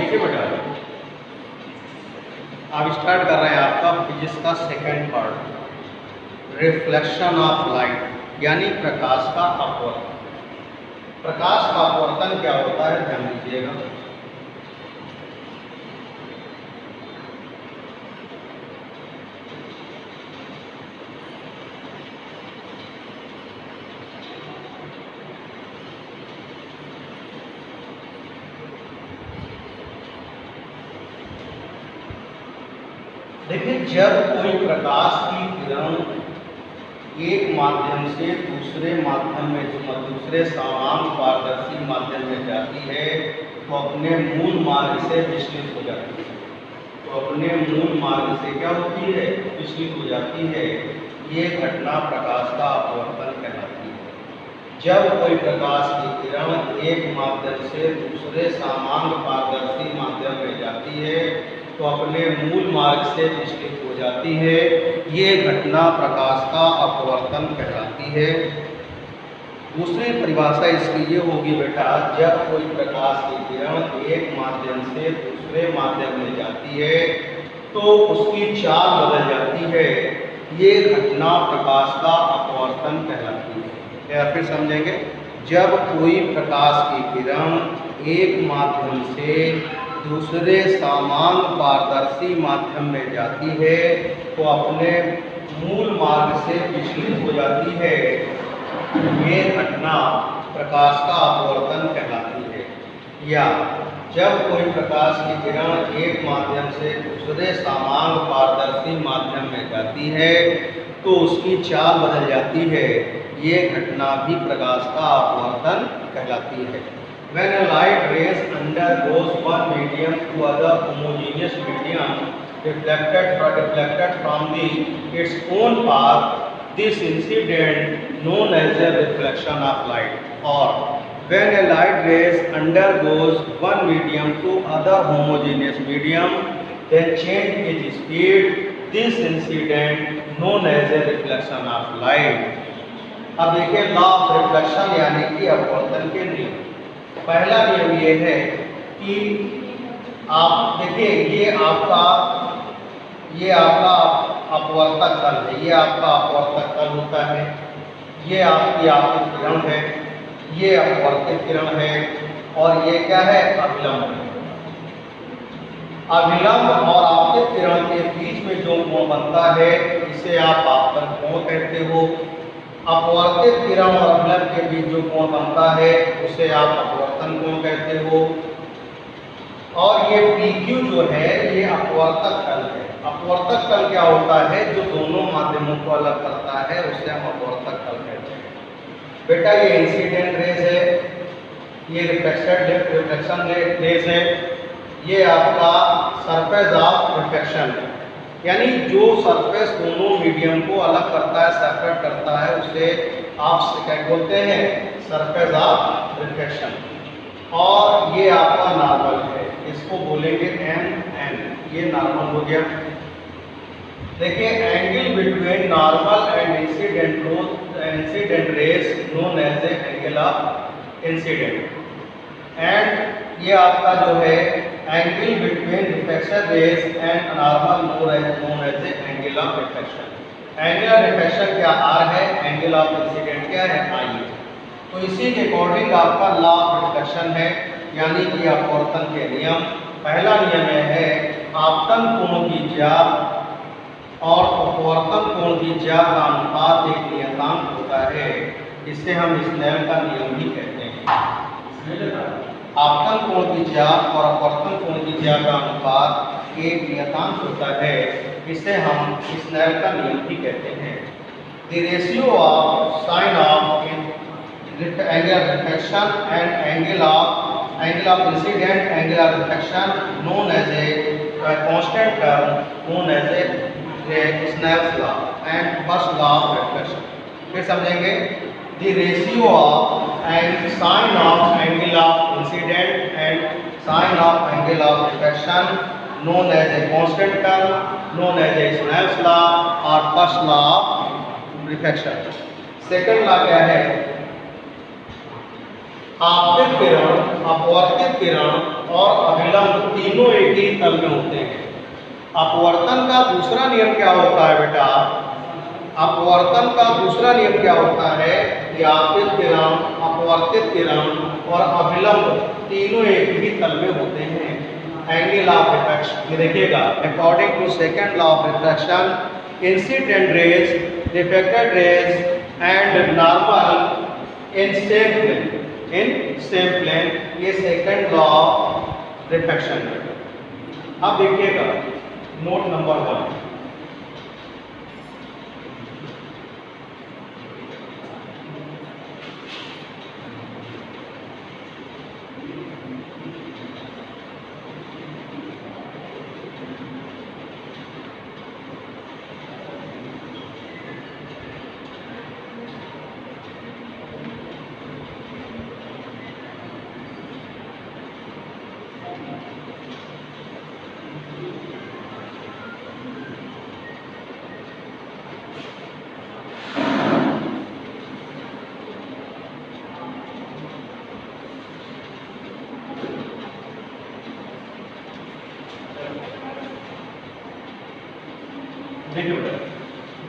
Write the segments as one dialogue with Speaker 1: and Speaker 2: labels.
Speaker 1: देखिए बेटा, अब स्टार्ट कर रहे हैं आपका फिजिक्स का second part, reflection of light यानी प्रकाश का अपवर्तन। प्रकाश का अपवर्तन क्या होता है, ध्यान दीजिएगा। देखिए, जब कोई प्रकाश की किरण एक माध्यम से दूसरे माध्यम में, दूसरे समान पारदर्शी माध्यम में जाती है तो अपने मूल मार्ग से विचलित हो जाती है। तो अपने मूल मार्ग से क्या होती है, विचलित हो जाती है। ये घटना प्रकाश का अपवर्तन कहलाती है। जब कोई प्रकाश की किरण एक माध्यम से दूसरे समान पारदर्शी माध्यम में जाती है तो अपने मूल मार्ग से विचलित हो जाती है। ये घटना प्रकाश का अपवर्तन कहलाती है। दूसरी परिभाषा इसकी ये होगी बेटा, जब कोई प्रकाश की किरण एक माध्यम से दूसरे माध्यम में जाती है तो उसकी चाल बदल जाती है। ये घटना प्रकाश का अपवर्तन कहलाती है। या फिर समझेंगे, जब कोई प्रकाश की किरण एक माध्यम से दूसरे समान पारदर्शी माध्यम में जाती है तो अपने मूल मार्ग से विचलित हो जाती है। ये घटना प्रकाश का अपवर्तन कहलाती है। या जब कोई प्रकाश की किरण एक माध्यम से दूसरे समान पारदर्शी माध्यम में जाती है तो उसकी चाल बदल जाती है। ये घटना भी प्रकाश का अपवर्तन कहलाती है। When a light rays undergoes one medium to other homogeneous medium reflected from its own path, this incident known as a reflection of light. Or when a light rays undergoes one medium to other homogeneous medium, then change its speed, this incident known as a reflection of light. अब देखिए, law of reflection यानी कि अपवर्तन के नियम। पहला नियम ये है कि आप देखिए, ये आपका अपवर्तक तल है। ये आपका अपवर्तक तल होता है। ये आपकी आपतित किरण है, ये अपवर्तित किरण है, और ये क्या है, अभिलंब है। अभिलंब और आपतित किरण के बीच में जो कोण बनता है इसे आप आपतन कोण कहते हो। अपवर्तित किरण और अभिलंब के बीच जो कोण बनता है उसे आप अपवर्तन कोण कहते हो। और ये PQ जो है ये अपवर्तक तल है। अपवर्तक तल क्या होता है, जो दोनों माध्यमों को अलग करता है उसे हम अपवर्तक तल कहते हैं। बेटा, ये इंसिडेंट रेज है, ये रिफ्लेक्शन रेज है, ये आपका सरफेस ऑफ रिफ्लेक्शन है। यानी जो सरफेस दोनों मीडियम को अलग करता है, सेपरेट करता है, उसे आप क्या बोलते हैं, सरफेस ऑफ रिफ्लेक्शन। और ये आपका नॉर्मल है, इसको बोलेंगे NN। ये नॉर्मल हो गया। देखिए, angle between normal and incident rays known as a angle of incident. And ये आपका जो है angle between reflection rays and normal known as a angle of reflection. Angle of reflection क्या R है, एंगल ऑफ इंसिडेंट क्या है, I है। तो इसी के अकॉर्डिंग आपका लॉ ऑफ रिफ्लेक्शन है, यानी कि अपवर्तन के नियम। पहला नियम है आपतन कोण की ज्या और अपवर्तन कोण की ज्या का अनुपात एक नियतांक होता है। इसे हम स्नेल का नियम भी कहते हैं। आपतन कोण की ज्या और अपवर्तन कोण की ज्या का अनुपात एक नियतांक होता है। इसे हम स्नेल का नियम भी कहते हैं। The ratio of sine of angle of reflection and angle of incident angle of reflection known as a constant term known as a Snell's law and first law of reflection. फिर समझेंगे, the ratio of and sine of angle of incident and sine of angle of reflection known as a constant term, known as a Snell's law or first law of reflection. Second law क्या है, आपतित किरण, अपवर्तित किरण और अभिलंब तीनों एक ही तल में होते हैं। अपवर्तन का दूसरा नियम क्या होता है बेटा? अपवर्तन का दूसरा नियम क्या होता है कि आपतित किरण, अपवर्तित किरण और अभिलंब तीनों एक ही तल में होते हैं। एंगल ऑफ रिफ्रैक्शन, ये देखिएगा, according to second law of refraction, incident rays, reflected rays and normal in same plane, ये सेकंड लॉ ऑफ रिफ्रैक्शन है। अब देखिएगा नोट नंबर 1,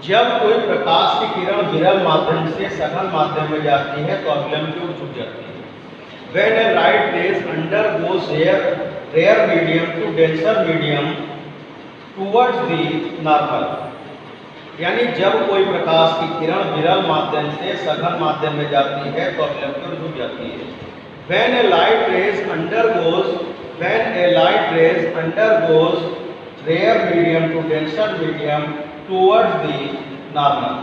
Speaker 1: जब कोई प्रकाश की किरण विरल माध्यम से सघन माध्यम में जाती है तो अभिलंब की ओर झुक जाती है। When a light rays undergoes rare medium to denser medium towards the normal, यानी जब कोई प्रकाश की किरण विरल माध्यम से सघन माध्यम में जाती है तो अभिलंब की ओर झुक जाती है। When a light rays undergoes rare medium to denser medium towards the normal,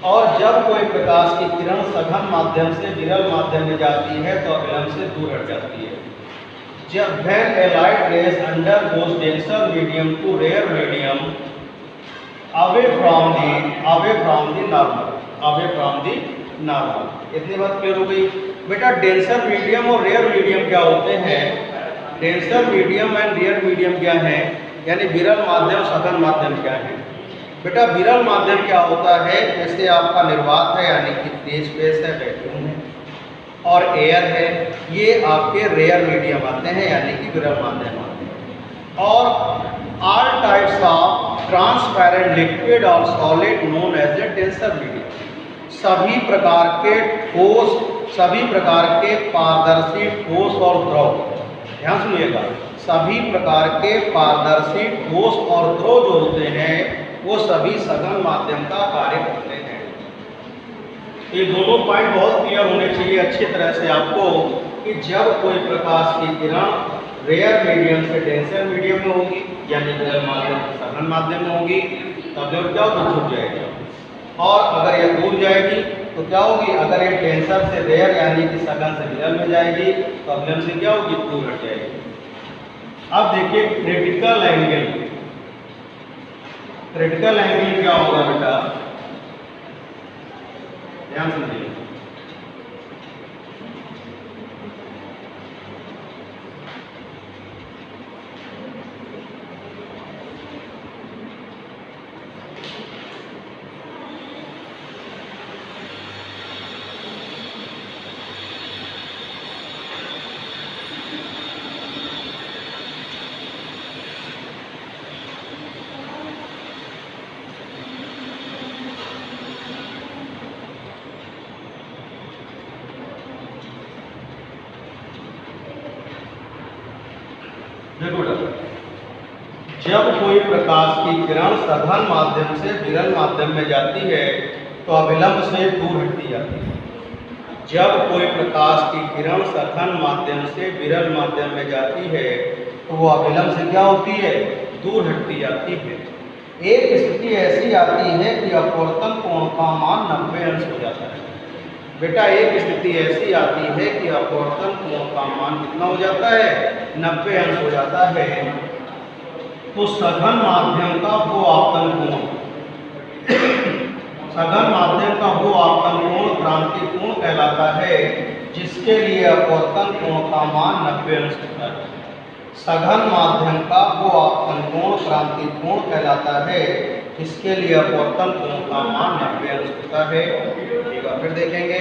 Speaker 1: और जब कोई प्रकाश की किरण सघन माध्यम से विरल माध्यम में जाती है तो अभिलंब से दूर हट जाती है। जब when a light rays undergoes denser medium to rare medium away from the normal, इतनी बात क्लियर हो गई बेटा। डेंसर मीडियम और रेयर मीडियम क्या होते हैं? Denser medium and rare medium क्या है, यानी विरल माध्यम सघन माध्यम क्या है बेटा? विरल माध्यम क्या होता है? जैसे आपका निर्वात है, यानी कि फ्री स्पेस है, वैक्यूम है और एयर है, ये आपके रेयर मीडियम आते हैं, यानी कि विरल माध्यम आते हैं। और all types of transparent liquid और solid known as a denser medium, सभी प्रकार के ठोस, सभी प्रकार के पारदर्शी ठोस और द्रव, ध्यान सुनिएगा, सभी प्रकार के पारदर्शी ठोस और द्रव जो होते हैं वो सभी सघन माध्यम का कार्य करते हैं। ये दोनों पॉइंट बहुत क्लियर होने चाहिए अच्छी तरह से आपको कि जब कोई प्रकाश की किरण रेयर मीडियम से डेंसर मीडियम में होगी, यानी विरल माध्यम से सघन माध्यम में होगी, तब जब क्या होगा, झुक जाएगी। और अगर ये दूर जाएगी तो क्या होगी? अगर ये डेंसर से रेयर यानी कि सघन से विरल में जाएगी तो अभिलंब से क्या होगी, दूर हट जाएगी। अब देखिए क्रिटिकल एंगल, क्रिटिकल एंगल क्या होगा बेटा? ध्यान समझिए। जब कोई प्रकाश की किरण सघन माध्यम से विरल माध्यम में जाती है तो अभिलंब से दूर हटती जाती है। जब कोई प्रकाश की किरण सघन माध्यम से विरल माध्यम में जाती है तो वो अभिलंब से क्या होती है, दूर हटती जाती है। एक स्थिति ऐसी आती है कि अपवर्तन कोण का मान 90 अंश हो जाता है। बेटा एक स्थिति ऐसी आती है कि अपवर्तन कोण का मान कितना हो जाता है, 90 अंश हो जाता है। तो सघन माध्यम का वो आपतन कोण, सघन माध्यम का वो आपतन कोण क्रांति कोण कहलाता है, जिसके लिए अपवर्तन कोण का मान 90 अंश होता है। सघन माध्यम का वो आपतन कोण क्रांति कोण कहलाता है, जिसके लिए अपवर्तन कोण का मान 90 अंश होता है। फिर देखेंगे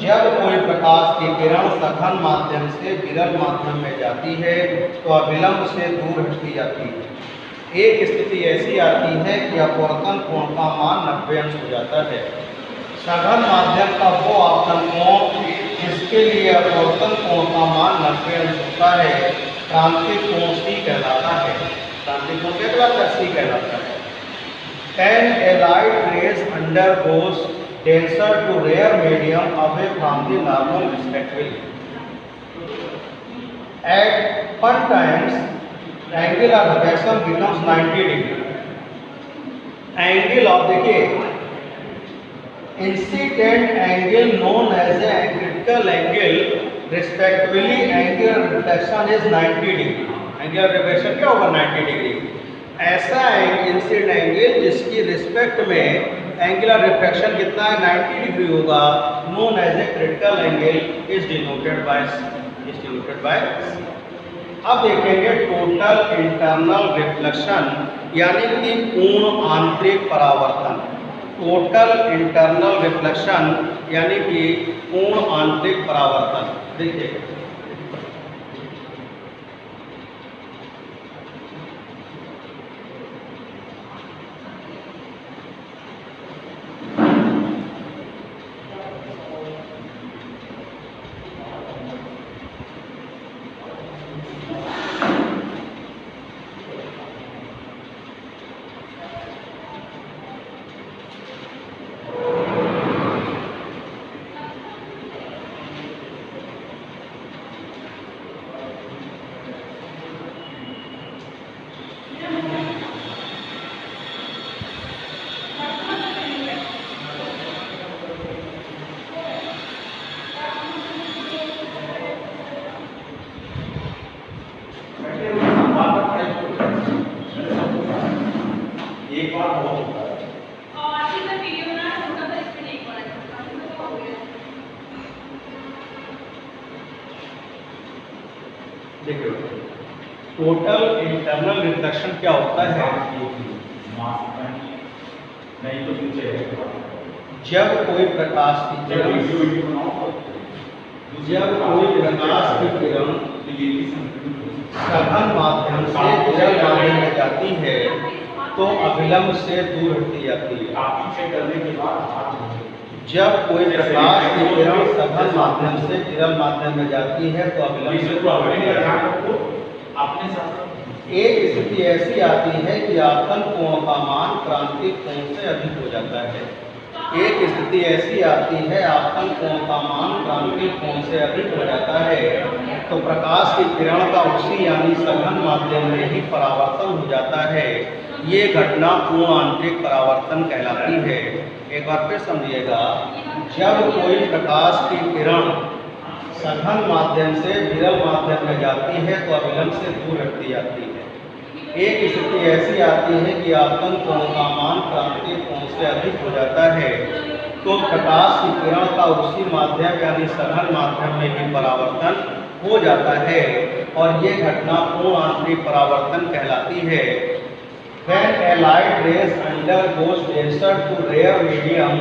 Speaker 1: जब कोई प्रकाश की किरण सघन माध्यम से विरल माध्यम में जाती है तो अविलंब से दूर हटती जाती है। एक स्थिति ऐसी आती है कि अपवर्तन कोण का मान 90 अंश हो जाता है। सघन माध्यम का वो आपतन कोण जिसके लिए अपवर्तन कोण का मान 90 अंश होता है क्रांतिक कोण C कहलाता है। क्रांतिक कोण क्या कहलाता है? C कहलाता है। When a light rays undergoes denser to rare medium away from the normal respectively. At one times, angle of refraction becomes 90 degree. Angle of देखिए incident angle known as a critical angle respectively angle of reflection is 90 degree. Angle of reflection क्या होगा? 90 degree. ऐसा incident angle जिसकी respect में angle of refraction कितना है? 90 degree होगा, known as a critical angle is denoted by C। अब देखेंगे टोटल इंटरनल रिफ्लेक्शन यानी कि पूर्ण आंतरिक परावर्तन। टोटल इंटरनल रिफ्लेक्शन यानी कि पूर्ण आंतरिक परावर्तन। देखिए एक बार बहुत होता है और अच्छी से वीडियो बना छोटा सा इसमें नहीं पड़ा है हो गया। देखिए टोटल इंटरनल रिफ्लेक्शन क्या होता है? नहीं तो जब कोई प्रकाश की किरण सघन माध्यम से विरल माध्यम में जाती है तो अविलंब से दूर हटती जाती है। जब कोई प्रकाश की किरण सघन माध्यम से विरल माध्यम में जाती है तो अविलंब से दूर हटती है। एक स्थिति ऐसी आती है कि आपतन कोण का मान क्रांतिक कोण से अधिक हो जाता है। एक स्थिति ऐसी आती है आपतन कोण का मान क्रांतिक कोण से अधिक हो जाता है तो प्रकाश की किरण का उसी यानी सघन माध्यम में ही परावर्तन हो जाता है। ये घटना पूर्ण आंतरिक परावर्तन कहलाती है। एक बार फिर समझिएगा, जब कोई प्रकाश की किरण सघन माध्यम से विरल माध्यम में जाती है तो अविलंब से दूर हटती जाती है। एक स्थिति ऐसी आती है कि आपतन कोण का मान क्रांतिक कोण से अधिक हो जाता है तो प्रकाश की किरण का उसी माध्यम यानी सघन माध्यम में ही परावर्तन हो जाता है और ये घटना पूर्ण आंतरिक परावर्तन कहलाती है। When a light rays undergoes denser to rare medium,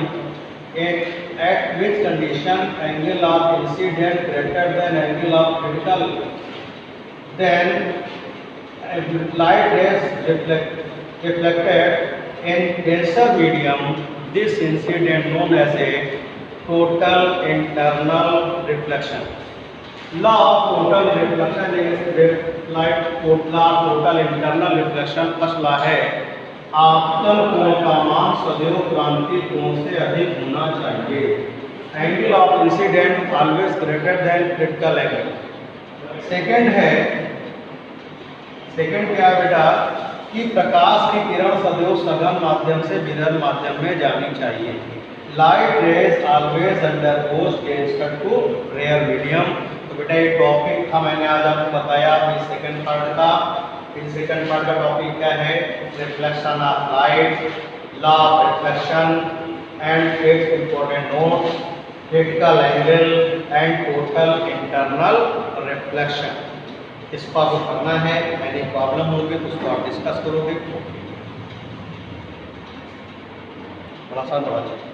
Speaker 1: at which condition angle of incident greater than angle of critical, then light rays reflected in denser medium. This incident known as a total internal reflection. Law of total reflection is light total internal reflection first law है आपतन कोण का मान सदैव क्रांतिक कोण से अधिक होना चाहिए। Angle of incident always greater than critical angle. Second क्या है बेटा कि प्रकाश की किरण सदैव सघन माध्यम से विरल माध्यम में जानी चाहिए। Light rays always undergoes denser to rare medium. तो बेटा ये टॉपिक था, मैंने आज आपको बताया इस सेकंड पार्ट का। इस सेकंड पार्ट का टॉपिक क्या है? Reflection of light, law of reflection and it's important notes, critical angle and total internal reflection. इसको आपको करना है। एनी प्रॉब्लम होगी तो उसको आप डिस्कस करोगे। बड़ा आसान सवाल है।